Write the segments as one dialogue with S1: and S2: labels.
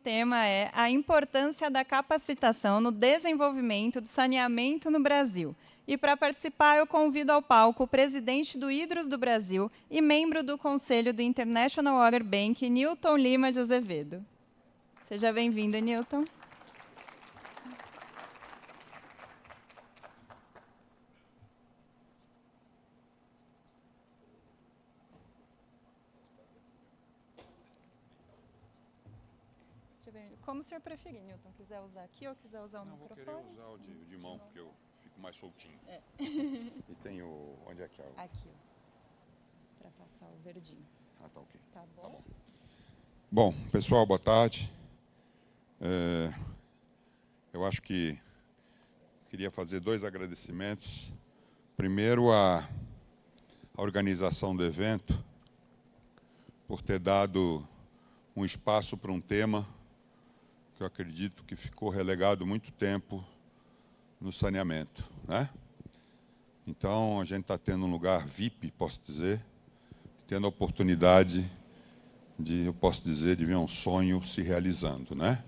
S1: tema é a importância da capacitação no desenvolvimento do saneamento no Brasil. E para participar, eu convido ao palco o presidente do Hidros do Brasil e membro do Conselho do International Water Bank, Newton Lima de Azevedo. Seja bem-vindo, Newton. Como o senhor preferir, Newton, quiser usar aqui ou quiser usar o microfone?
S2: Vou querer usar o de mão, porque eu fico mais soltinho. É. E tem o... Onde é que é o...
S1: Aqui, ó. Para passar o verdinho.
S2: Ah, tá ok.
S1: Tá bom.
S2: Tá bom. Bom, pessoal, boa tarde. Eu acho que queria fazer 2 agradecimentos. Primeiro, a organização do evento, por ter dado um espaço para um tema que eu acredito que ficou relegado muito tempo no saneamento, né? Então, a gente está tendo um lugar VIP, posso dizer, tendo a oportunidade de, eu posso dizer, de ver um sonho se realizando, né?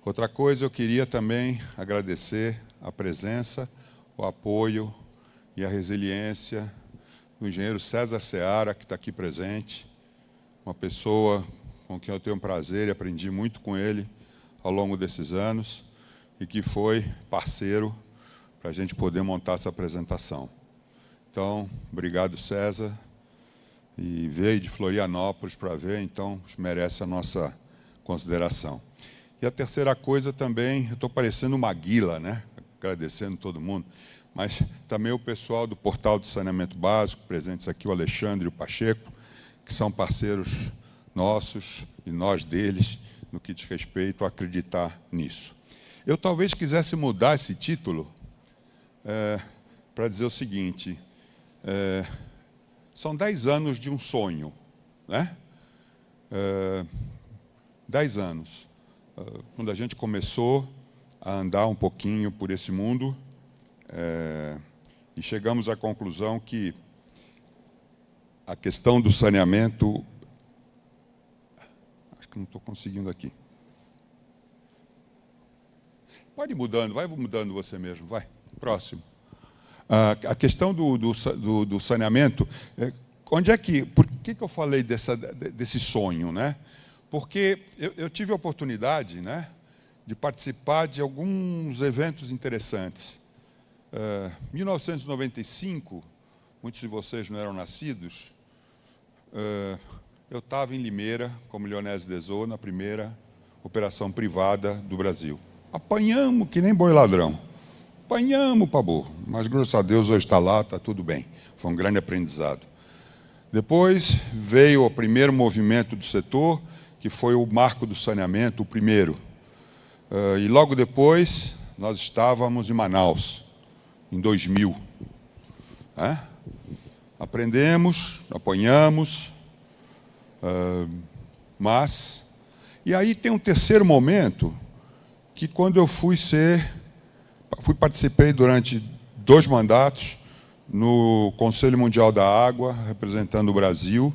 S2: Outra coisa, eu queria também agradecer a presença, o apoio e a resiliência do engenheiro César Seara, que está aqui presente, uma pessoa com quem eu tenho um prazer e aprendi muito com ele ao longo desses anos e que foi parceiro para a gente poder montar essa apresentação. Então, obrigado, César. E veio de Florianópolis para ver, então, merece a nossa consideração. E a terceira coisa também, eu estou parecendo uma guila, né? Agradecendo todo mundo, mas também o pessoal do Portal de Saneamento Básico, presentes aqui, o Alexandre e o Pacheco, que são parceiros nossos e nós deles, no que diz respeito a acreditar nisso. Eu talvez quisesse mudar esse título para dizer o seguinte, são 10 anos de um sonho, né? 10 anos. Quando a gente começou a andar um pouquinho por esse mundo, e chegamos à conclusão que a questão do saneamento... Acho que não estou conseguindo aqui. Pode ir mudando, vai mudando você mesmo, vai. Próximo. A questão do saneamento, onde é que... Por que eu falei desse sonho, né? Porque eu tive a oportunidade, né, de participar de alguns eventos interessantes. Em 1995, muitos de vocês não eram nascidos, eu estava em Limeira, como Leonésio Desô, na primeira operação privada do Brasil. Apanhamos que nem boi ladrão. Apanhamos para burro. Mas, graças a Deus, hoje está lá, está tudo bem. Foi um grande aprendizado. Depois veio o primeiro movimento do setor, que foi o marco do saneamento, o primeiro. E logo depois, nós estávamos em Manaus, em 2000. Aprendemos, apanhamos, mas... E aí tem um terceiro momento, que quando eu participei durante 2 mandatos no Conselho Mundial da Água, representando o Brasil,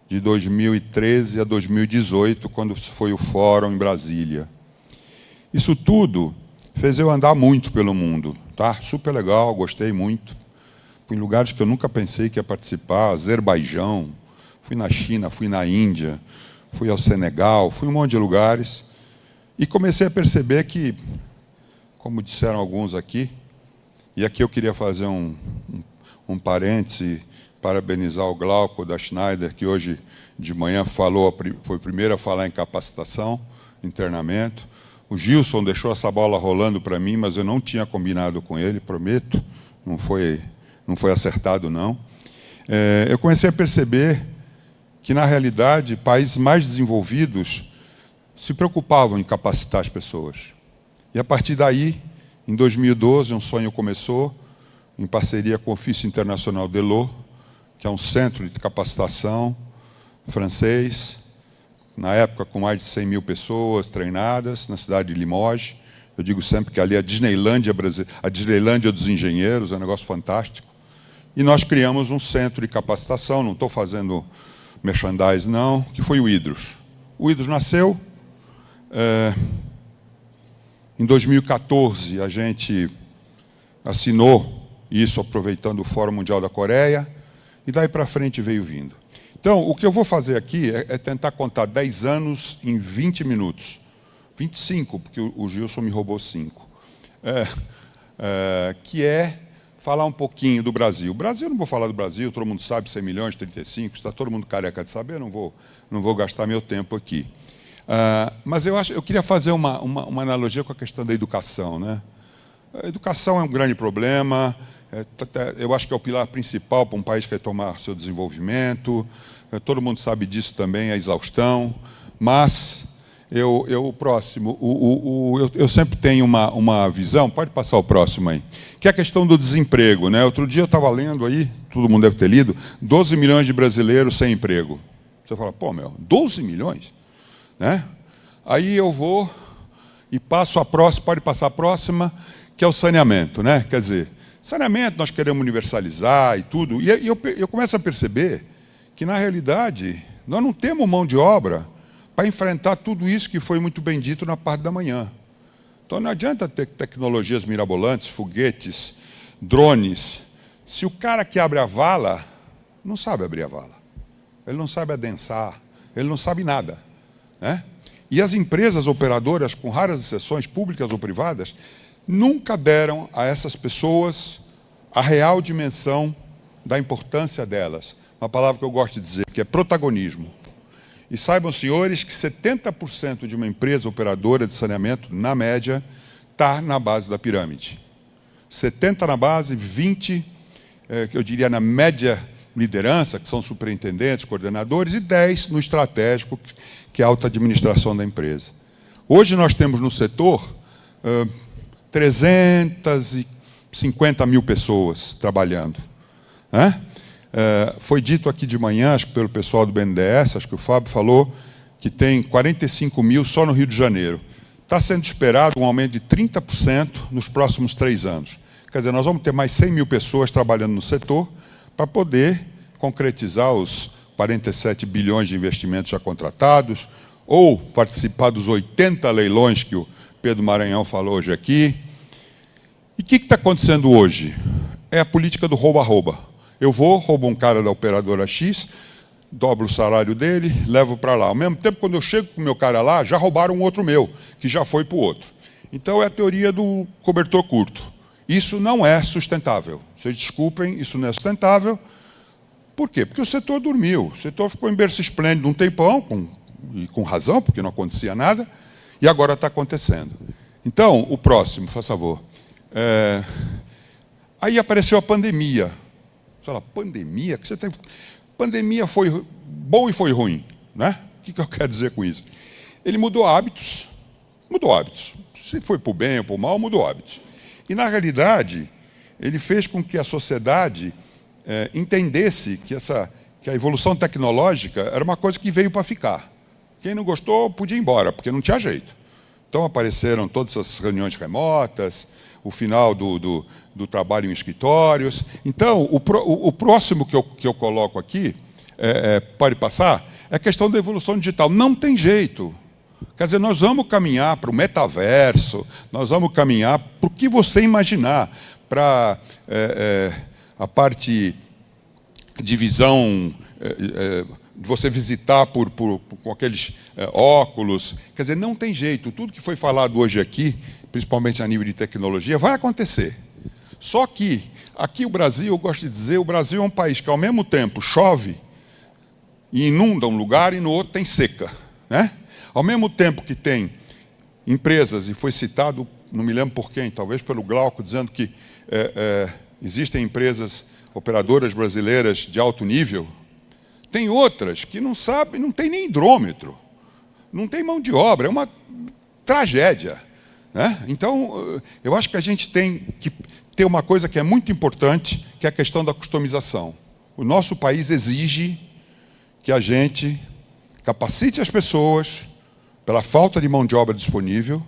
S2: de 2013 a 2018, quando foi o fórum em Brasília. Isso tudo fez eu andar muito pelo mundo, tá? Super legal, gostei muito. Fui em lugares que eu nunca pensei que ia participar, Azerbaijão, fui na China, fui na Índia, fui ao Senegal, fui em um monte de lugares. E comecei a perceber que, como disseram alguns aqui, e aqui eu queria fazer um parêntese, parabenizar o Glauco da Schneider, que hoje de manhã foi o primeiro a falar em capacitação, em treinamento. O Gilson deixou essa bola rolando para mim, mas eu não tinha combinado com ele, prometo, não foi acertado, não. Eu comecei a perceber que, na realidade, países mais desenvolvidos se preocupavam em capacitar as pessoas. E, a partir daí, em 2012, um sonho começou, em parceria com o Ofício Internacional Delors, que é um centro de capacitação francês, na época com mais de 100 mil pessoas treinadas, na cidade de Limoges. Eu digo sempre que ali é a Disneylândia dos engenheiros, é um negócio fantástico. E nós criamos um centro de capacitação, não estou fazendo merchandise não, que foi o Hidros. O Hidros nasceu. Em 2014, a gente assinou isso aproveitando o Fórum Mundial da Coreia, e daí para frente veio vindo. Então, o que eu vou fazer aqui é tentar contar 10 anos em 20 minutos. 25, porque o Gilson me roubou 5. Que é falar um pouquinho do Brasil. O Brasil, não vou falar do Brasil, todo mundo sabe, 100 milhões, 35, está todo mundo careca de saber, não vou gastar meu tempo aqui. Mas eu queria fazer uma analogia com a questão da educação, né? A educação é um grande problema, eu acho que é o pilar principal para um país que quer tomar seu desenvolvimento, todo mundo sabe disso também, a exaustão, mas o próximo, eu sempre tenho uma visão, pode passar o próximo aí, que é a questão do desemprego, né? Outro dia eu estava lendo aí, todo mundo deve ter lido, 12 milhões de brasileiros sem emprego. Você fala, pô, 12 milhões? Né? Aí eu vou e passo a próxima, pode passar a próxima, que é o saneamento, né? Quer dizer, saneamento nós queremos universalizar e tudo, e eu começo a perceber que, na realidade, nós não temos mão de obra para enfrentar tudo isso que foi muito bem dito na parte da manhã. Então não adianta ter tecnologias mirabolantes, foguetes, drones, se o cara que abre a vala não sabe abrir a vala, ele não sabe adensar, ele não sabe nada, né? E as empresas operadoras, com raras exceções, públicas ou privadas, nunca deram a essas pessoas a real dimensão da importância delas. Uma palavra que eu gosto de dizer, que é protagonismo. E saibam, senhores, que 70% de uma empresa operadora de saneamento, na média, está na base da pirâmide. 70% na base, 20%, eu diria, na média liderança, que são superintendentes, coordenadores, e 10% no estratégico, que é a alta administração da empresa. Hoje nós temos no setor 350 mil pessoas trabalhando, né? Foi dito aqui de manhã, acho que pelo pessoal do BNDES, acho que o Fábio falou, que tem 45 mil só no Rio de Janeiro. Está sendo esperado um aumento de 30% nos próximos 3 anos. Quer dizer, nós vamos ter mais 100 mil pessoas trabalhando no setor para poder concretizar os 47 bilhões de investimentos já contratados, ou participar dos 80 leilões que o Pedro Maranhão falou hoje aqui. E o que está acontecendo hoje? É a política do rouba-rouba. Eu roubo um cara da operadora X, dobro o salário dele, levo para lá. Ao mesmo tempo, quando eu chego com o meu cara lá, já roubaram um outro meu, que já foi para o outro. Então, é a teoria do cobertor curto. Isso não é sustentável. Vocês desculpem, isso não é sustentável. Por quê? Porque o setor dormiu. O setor ficou em berço esplêndido um tempão, e com razão, porque não acontecia nada, e agora está acontecendo. Então, o próximo, faz favor. Aí apareceu a pandemia. Você fala, pandemia? Que você tem... Pandemia foi bom e foi ruim, né? O que eu quero dizer com isso? Ele mudou hábitos. Mudou hábitos. Se foi para o bem ou para o mal, mudou hábitos. E, na realidade, ele fez com que a sociedade entendesse que a evolução tecnológica era uma coisa que veio para ficar. Quem não gostou podia ir embora, porque não tinha jeito. Então apareceram todas as reuniões remotas, o final do trabalho em escritórios. Então, o próximo que eu coloco aqui, pode passar, é a questão da evolução digital. Não tem jeito. Quer dizer, nós vamos caminhar para o metaverso, nós vamos caminhar para o que você imaginar, para a parte de visão, de você visitar com aqueles óculos. Quer dizer, não tem jeito. Tudo que foi falado hoje aqui, principalmente a nível de tecnologia, vai acontecer. Só que, aqui o Brasil, eu gosto de dizer, o Brasil é um país que, ao mesmo tempo, chove e inunda um lugar e no outro tem seca, né? Ao mesmo tempo que tem empresas, e foi citado, não me lembro por quem, talvez pelo Glauco, dizendo que existem empresas operadoras brasileiras de alto nível, tem outras que não sabem, não tem nem hidrômetro, não tem mão de obra, é uma tragédia, né? Então, eu acho que a gente tem que ter uma coisa que é muito importante, que é a questão da customização. O nosso país exige que a gente capacite as pessoas, pela falta de mão de obra disponível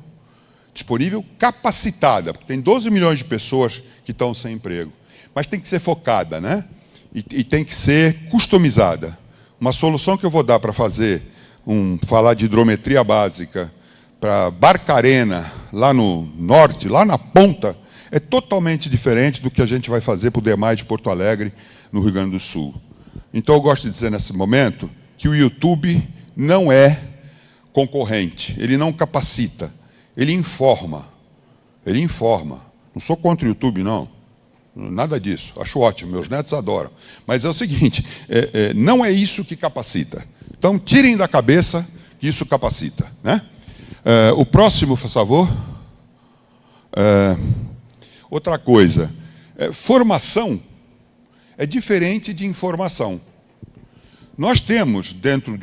S2: capacitada, porque tem 12 milhões de pessoas que estão sem emprego, mas tem que ser focada, né? E tem que ser customizada. Uma solução que eu vou dar para fazer falar de hidrometria básica para Barcarena, lá no norte, lá na ponta, é totalmente diferente do que a gente vai fazer para o DEMAI de Porto Alegre, no Rio Grande do Sul. Então, eu gosto de dizer nesse momento que o YouTube não é concorrente, ele não capacita, ele informa. Ele informa. Não sou contra o YouTube, não. Nada disso. Acho ótimo, meus netos adoram. Mas é o seguinte, não é isso que capacita. Então, tirem da cabeça que isso capacita, né? O próximo, por favor. Outra coisa, formação é diferente de informação. Nós temos, dentro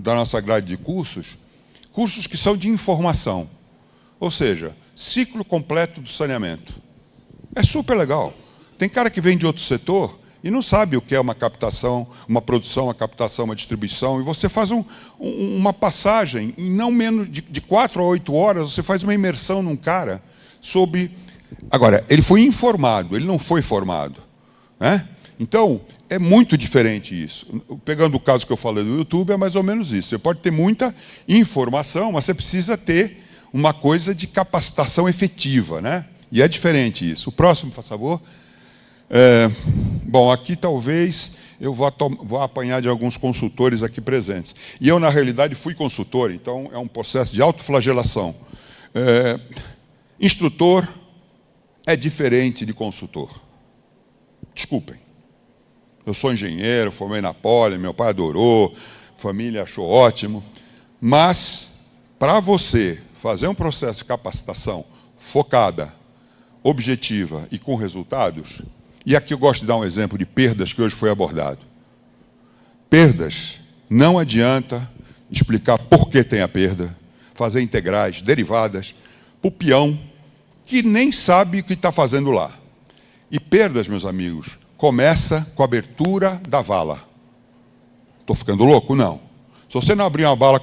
S2: da nossa grade de cursos, cursos que são de informação. Ou seja, ciclo completo do saneamento. É super legal. Tem cara que vem de outro setor e não sabe o que é uma captação, uma produção, uma captação, uma distribuição, e você faz uma passagem, em não menos de 4 a 8 horas, você faz uma imersão num cara sobre... Agora, ele foi informado, ele não foi formado, né? Então, é muito diferente isso. Pegando o caso que eu falei do YouTube, é mais ou menos isso. Você pode ter muita informação, mas você precisa ter uma coisa de capacitação efetiva, né? E é diferente isso. O próximo, por favor. Bom, aqui talvez eu vou apanhar de alguns consultores aqui presentes. E eu, na realidade, fui consultor, então é um processo de autoflagelação. Instrutor é diferente de consultor. Desculpem. Eu sou engenheiro, formei na Poli, meu pai adorou, família achou ótimo. Mas, para você fazer um processo de capacitação focada, objetiva e com resultados, e aqui eu gosto de dar um exemplo de perdas que hoje foi abordado. Perdas, não adianta explicar por que tem a perda, fazer integrais, derivadas, para o peão, que nem sabe o que está fazendo lá. E perdas, meus amigos, começa com a abertura da vala. Estou ficando louco? Não. Se você não abrir uma vala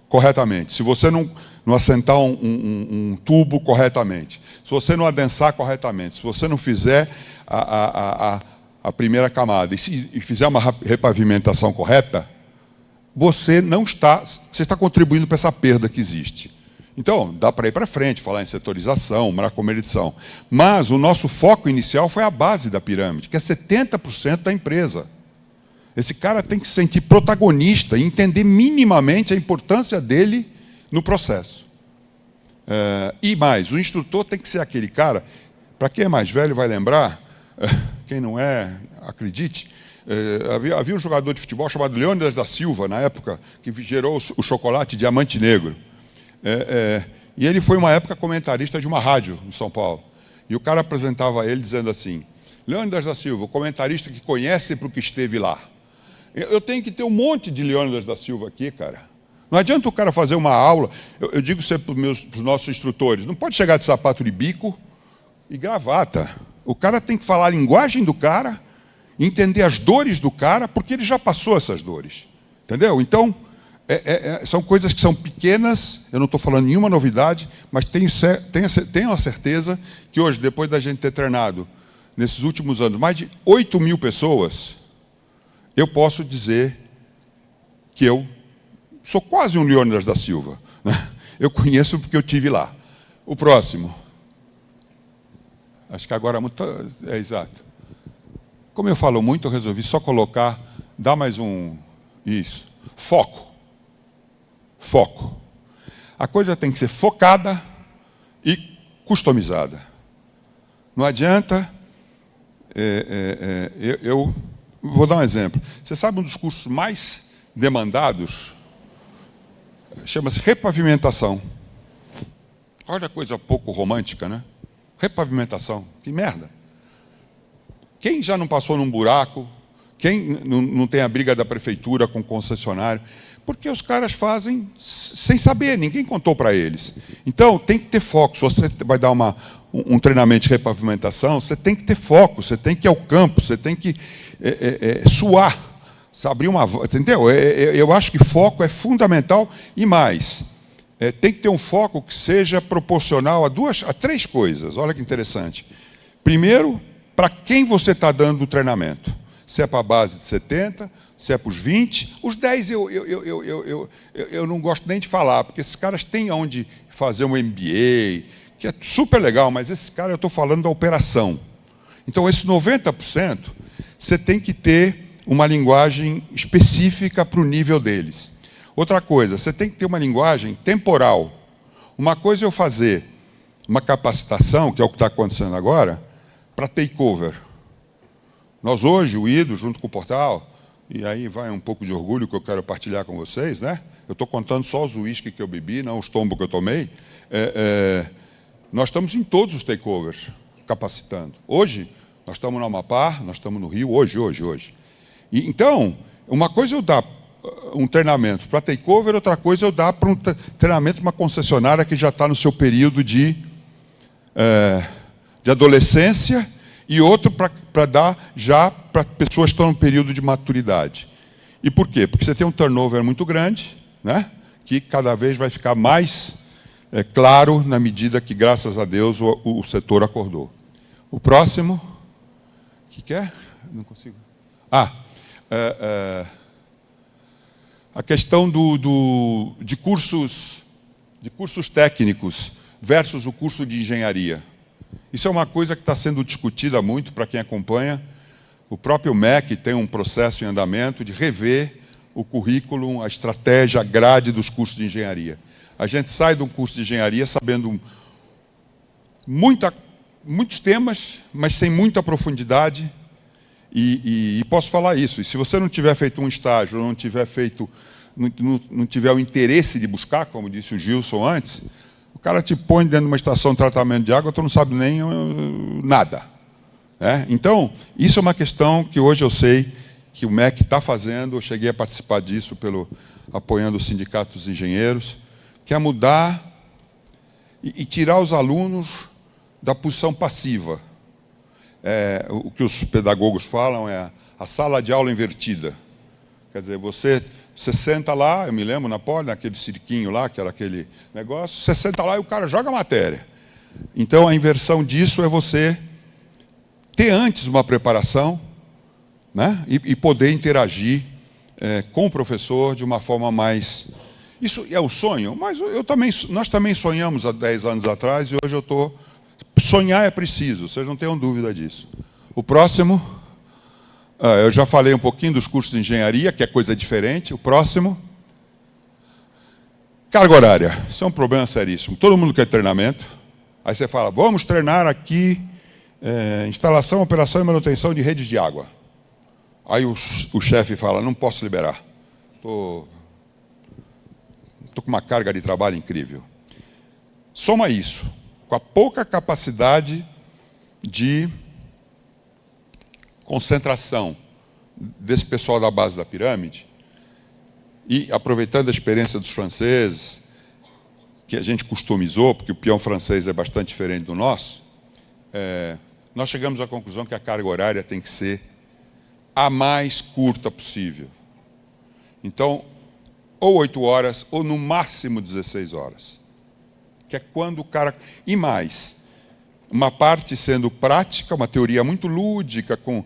S2: corretamente, se você não assentar um tubo corretamente, se você não adensar corretamente, se você não fizer a primeira camada e fizer uma repavimentação correta, você está contribuindo para essa perda que existe. Então, dá para ir para frente, falar em setorização, maracomeridição. Mas o nosso foco inicial foi a base da pirâmide, que é 70% da empresa. Esse cara tem que se sentir protagonista e entender minimamente a importância dele no processo. E mais, o instrutor tem que ser aquele cara, para quem é mais velho vai lembrar, quem não é, acredite, havia um jogador de futebol chamado Leônidas da Silva, na época, que gerou o chocolate Diamante Negro. E ele foi, uma época, comentarista de uma rádio em São Paulo. E o cara apresentava ele dizendo assim, Leônidas da Silva, o comentarista que conhece porque esteve lá. Eu tenho que ter um monte de Leônidas da Silva aqui, cara. Não adianta o cara fazer uma aula, eu digo sempre para os nossos instrutores, não pode chegar de sapato de bico e gravata. O cara tem que falar a linguagem do cara, entender as dores do cara, porque ele já passou essas dores. Entendeu? Então, são coisas que são pequenas, eu não estou falando nenhuma novidade, mas tenho a certeza que hoje, depois da gente ter treinado, nesses últimos anos, mais de 8 mil pessoas, eu posso dizer que eu sou quase um Leônidas da Silva. Né? Eu conheço porque eu estive lá. O próximo. Acho que agora é exato. Como eu falo muito, eu resolvi só colocar, dar mais um... Isso. Foco. Foco. A coisa tem que ser focada e customizada. Não adianta... eu vou dar um exemplo. Você sabe um dos cursos mais demandados? Chama-se repavimentação. Olha a coisa pouco romântica, né? Repavimentação. Que merda. Quem já não passou num buraco? Quem não tem a briga da prefeitura com o concessionário? Porque os caras fazem sem saber, ninguém contou para eles. Então, tem que ter foco. Se você vai dar um treinamento de repavimentação, você tem que ter foco, você tem que ir ao campo, você tem que suar, abrir uma... Entendeu? Eu acho que foco é fundamental e mais. Tem que ter um foco que seja proporcional a 3 coisas. Olha que interessante. Primeiro, para quem você está dando o treinamento. Se é para a base de 70, se é para os 20. Os 10 eu não gosto nem de falar, porque esses caras têm onde fazer um MBA, que é super legal, mas esse cara eu estou falando da operação. Então, esses 90%, você tem que ter uma linguagem específica para o nível deles. Outra coisa, você tem que ter uma linguagem temporal. Uma coisa é eu fazer uma capacitação, que é o que está acontecendo agora, para takeover. Nós hoje, o IDO, junto com o portal, e aí vai um pouco de orgulho que eu quero partilhar com vocês, né? Eu estou contando só os uísque que eu bebi, não os tombos que eu tomei. Nós estamos em todos os takeovers, capacitando. Hoje, nós estamos no Amapá, nós estamos no Rio, hoje. E, então, uma coisa é eu dar um treinamento para takeover, outra coisa é eu dar para um treinamento para uma concessionária que já está no seu período de adolescência, e outro para dar já para pessoas que estão no período de maturidade. E por quê? Porque você tem um turnover muito grande, né? Que cada vez vai ficar mais claro na medida que, graças a Deus, o setor acordou. O próximo... O que é? Não consigo. A questão de cursos técnicos versus o curso de engenharia. Isso é uma coisa que está sendo discutida muito para quem acompanha. O próprio MEC tem um processo em andamento de rever o currículo, a estratégia, a grade dos cursos de engenharia. A gente sai de um curso de engenharia sabendo muitos temas, mas sem muita profundidade. E posso falar isso. E se você não tiver feito um estágio, não tiver o interesse de buscar, como disse o Gilson antes, o cara te põe dentro de uma estação de tratamento de água, tu não sabe nem nada. Então, isso é uma questão que hoje eu sei que o MEC está fazendo. Eu cheguei a participar disso apoiando o Sindicato dos Engenheiros, que é mudar e tirar os alunos da posição passiva. O que os pedagogos falam é a sala de aula invertida. Quer dizer, você senta lá, eu me lembro na Poli, naquele cirquinho lá, que era aquele negócio, você senta lá e o cara joga a matéria. Então, a inversão disso é você ter antes uma preparação, né, e poder interagir com o professor de uma forma mais... Isso é o sonho, mas nós também sonhamos há 10 anos atrás, e hoje eu estou... Sonhar é preciso, vocês não tenham dúvida disso. O próximo, eu já falei um pouquinho dos cursos de engenharia, que é coisa diferente. O próximo, carga horária. Isso é um problema seríssimo. Todo mundo quer treinamento. Aí você fala, vamos treinar aqui instalação, operação e manutenção de redes de água. Aí o chefe fala, não posso liberar. Estou com uma carga de trabalho incrível. Soma isso com a pouca capacidade de concentração desse pessoal da base da pirâmide, e aproveitando a experiência dos franceses, que a gente customizou, porque o peão francês é bastante diferente do nosso, nós chegamos à conclusão que a carga horária tem que ser a mais curta possível. Então, ou 8 horas, ou no máximo 16 horas. Que é quando o cara... E mais, uma parte sendo prática, uma teoria muito lúdica, com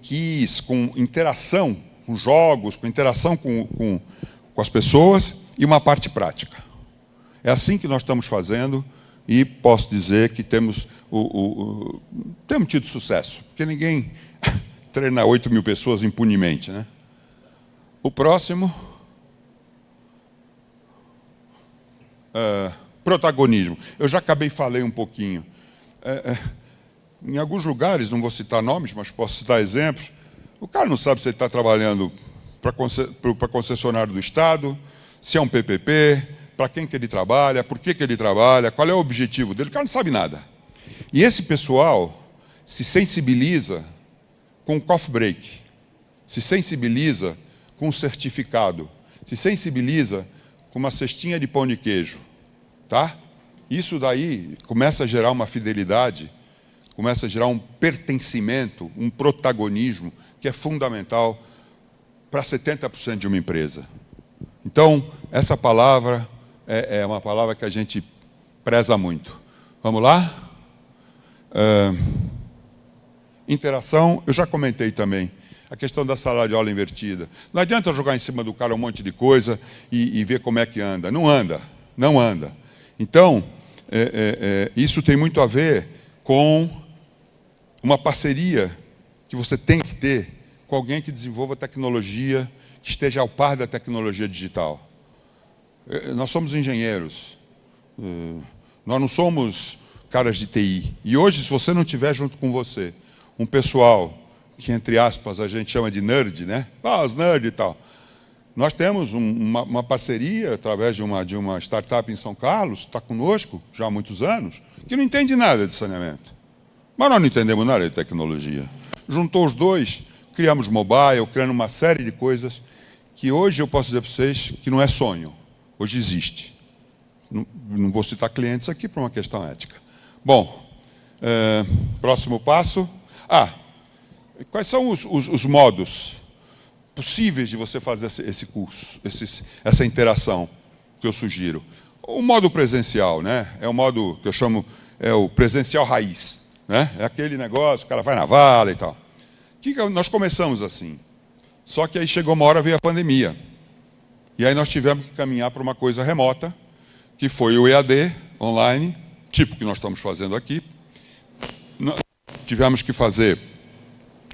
S2: quiz, com interação, com jogos, com interação com as pessoas, e uma parte prática. É assim que nós estamos fazendo, e posso dizer que temos tido sucesso, porque ninguém treina 8 mil pessoas impunemente, né? O próximo... protagonismo. Eu já falei um pouquinho. Em alguns lugares, não vou citar nomes, mas posso citar exemplos, o cara não sabe se ele está trabalhando para concessionário do Estado, se é um PPP, para quem que ele trabalha, por que ele trabalha, qual é o objetivo dele, o cara não sabe nada. E esse pessoal se sensibiliza com o coffee break, se sensibiliza com o certificado, se sensibiliza com uma cestinha de pão de queijo. Tá? Isso daí começa a gerar uma fidelidade, começa a gerar um pertencimento, um protagonismo, que é fundamental para 70% de uma empresa. Então, essa palavra é uma palavra que a gente preza muito. Vamos lá? Interação, eu já comentei também. A questão da sala de aula invertida. Não adianta jogar em cima do cara um monte de coisa e ver como é que anda. Não anda, não anda. Então, isso tem muito a ver com uma parceria que você tem que ter com alguém que desenvolva tecnologia, que esteja ao par da tecnologia digital. Nós somos engenheiros, nós não somos caras de TI. E hoje, se você não tiver junto com você um pessoal que, entre aspas, a gente chama de nerd, né? Os nerds e tal. Nós temos uma parceria, através de uma startup em São Carlos, está conosco já há muitos anos, que não entende nada de saneamento. Mas nós não entendemos nada de tecnologia. Juntou os dois, criamos mobile, criando uma série de coisas que hoje eu posso dizer para vocês que não é sonho, hoje existe. Não vou citar clientes aqui por uma questão ética. Bom, próximo passo. Quais são os modos possíveis de você fazer esse curso, essa interação que eu sugiro? O modo presencial, né? É o modo que eu chamo, o presencial raiz, né? É aquele negócio, o cara vai na vala e tal. Nós começamos assim, só que aí chegou uma hora, veio a pandemia. E aí nós tivemos que caminhar para uma coisa remota, que foi o EAD, online, tipo que nós estamos fazendo aqui. Nós tivemos que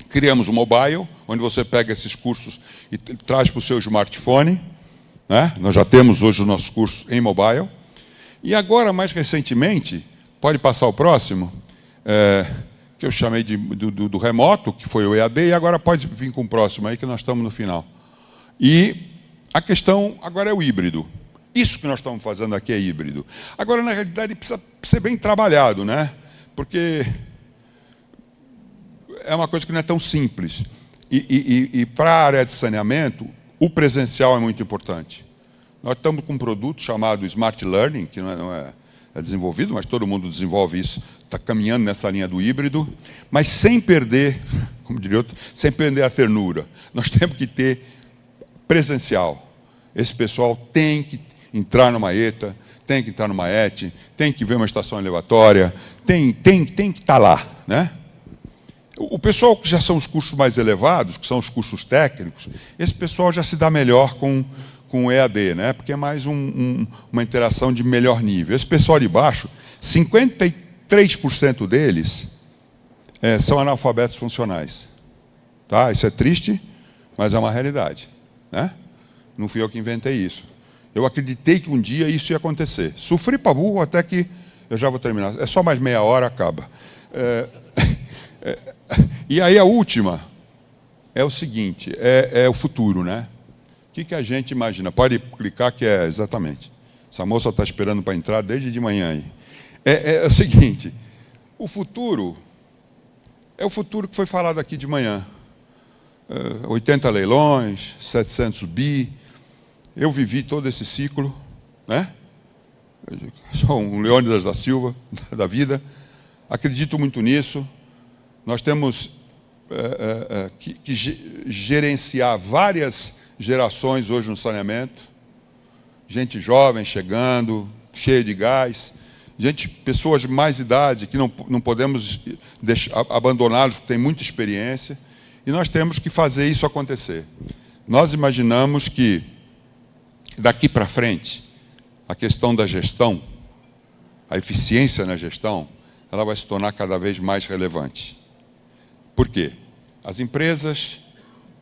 S2: criamos um mobile, onde você pega esses cursos e traz para o seu smartphone, né? Nós já temos hoje os nossos cursos em mobile. E agora, mais recentemente, pode passar o próximo, que eu chamei do remoto, que foi o EAD, e agora pode vir com o próximo aí, que nós estamos no final. E a questão agora é o híbrido. Isso que nós estamos fazendo aqui é híbrido. Agora, na realidade, precisa ser bem trabalhado, né? Porque é uma coisa que não é tão simples. E para a área de saneamento, o presencial é muito importante. Nós estamos com um produto chamado Smart Learning, que não é desenvolvido, mas todo mundo desenvolve isso, está caminhando nessa linha do híbrido, mas sem perder, como diria outro, sem perder a ternura. Nós temos que ter presencial. Esse pessoal tem que entrar numa ETA, tem que entrar numa ET, tem que ver uma estação elevatória, tem que estar lá, né? O pessoal que já são os cursos mais elevados, que são os cursos técnicos, esse pessoal já se dá melhor com o EAD, né? Porque é mais uma interação de melhor nível. Esse pessoal de baixo, 53% deles são analfabetos funcionais. Tá? Isso é triste, mas é uma realidade, né? Não fui eu que inventei isso. Eu acreditei que um dia isso ia acontecer. Sofri para burro até que... Eu já vou terminar. É só mais meia hora, acaba. E aí a última é o seguinte, é o futuro, né? O que a gente imagina? Pode clicar que é exatamente. Essa moça está esperando para entrar desde de manhã aí. É o seguinte, o futuro é o futuro que foi falado aqui de manhã. 80 leilões, 700 bi. Eu vivi todo esse ciclo, né? Sou um Leônidas da Silva, da vida. Acredito muito nisso. Nós temos que gerenciar várias gerações hoje no saneamento. Gente jovem chegando, cheia de gás. Pessoas de mais idade, que não podemos abandoná-los, porque têm muita experiência. E nós temos que fazer isso acontecer. Nós imaginamos que, daqui para frente, a questão da gestão, a eficiência na gestão, ela vai se tornar cada vez mais relevante. Por quê? As empresas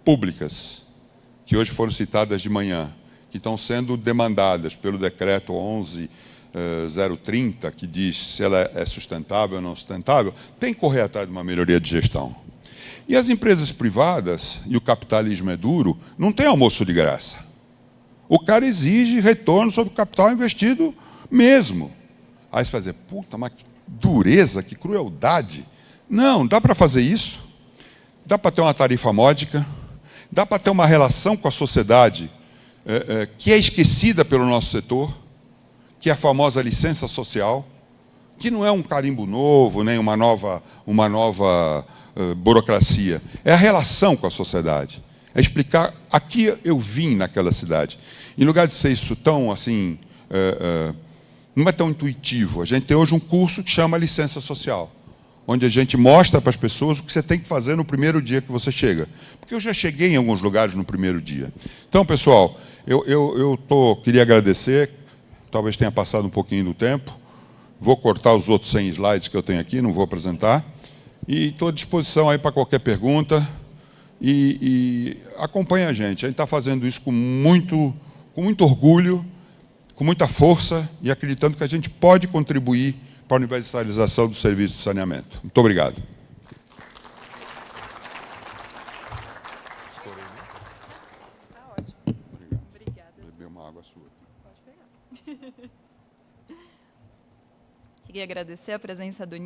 S2: públicas, que hoje foram citadas de manhã, que estão sendo demandadas pelo decreto 11.030, que diz se ela é sustentável ou não sustentável, tem que correr atrás de uma melhoria de gestão. E as empresas privadas, e o capitalismo é duro, não tem almoço de graça. O cara exige retorno sobre o capital investido mesmo. Aí você vai dizer, puta, mas que dureza, que crueldade. Não, dá para fazer isso. Dá para ter uma tarifa módica. Dá para ter uma relação com a sociedade que é esquecida pelo nosso setor, que é a famosa licença social, que não é um carimbo novo, nem uma nova burocracia. É a relação com a sociedade. É explicar, aqui eu vim naquela cidade. Em lugar de ser isso tão assim, não é tão intuitivo. A gente tem hoje um curso que chama licença social, onde a gente mostra para as pessoas o que você tem que fazer no primeiro dia que você chega. Porque eu já cheguei em alguns lugares no primeiro dia. Então, pessoal, queria agradecer, talvez tenha passado um pouquinho do tempo, vou cortar os outros 100 slides que eu tenho aqui, não vou apresentar, e estou à disposição aí para qualquer pergunta, e acompanhe a gente está fazendo isso com muito orgulho, com muita força, e acreditando que a gente pode contribuir para a universalização do serviço de saneamento. Muito obrigado.
S1: Está ótimo. Obrigada.
S2: Beber uma água sua.
S1: Pode pegar. Queria agradecer a presença do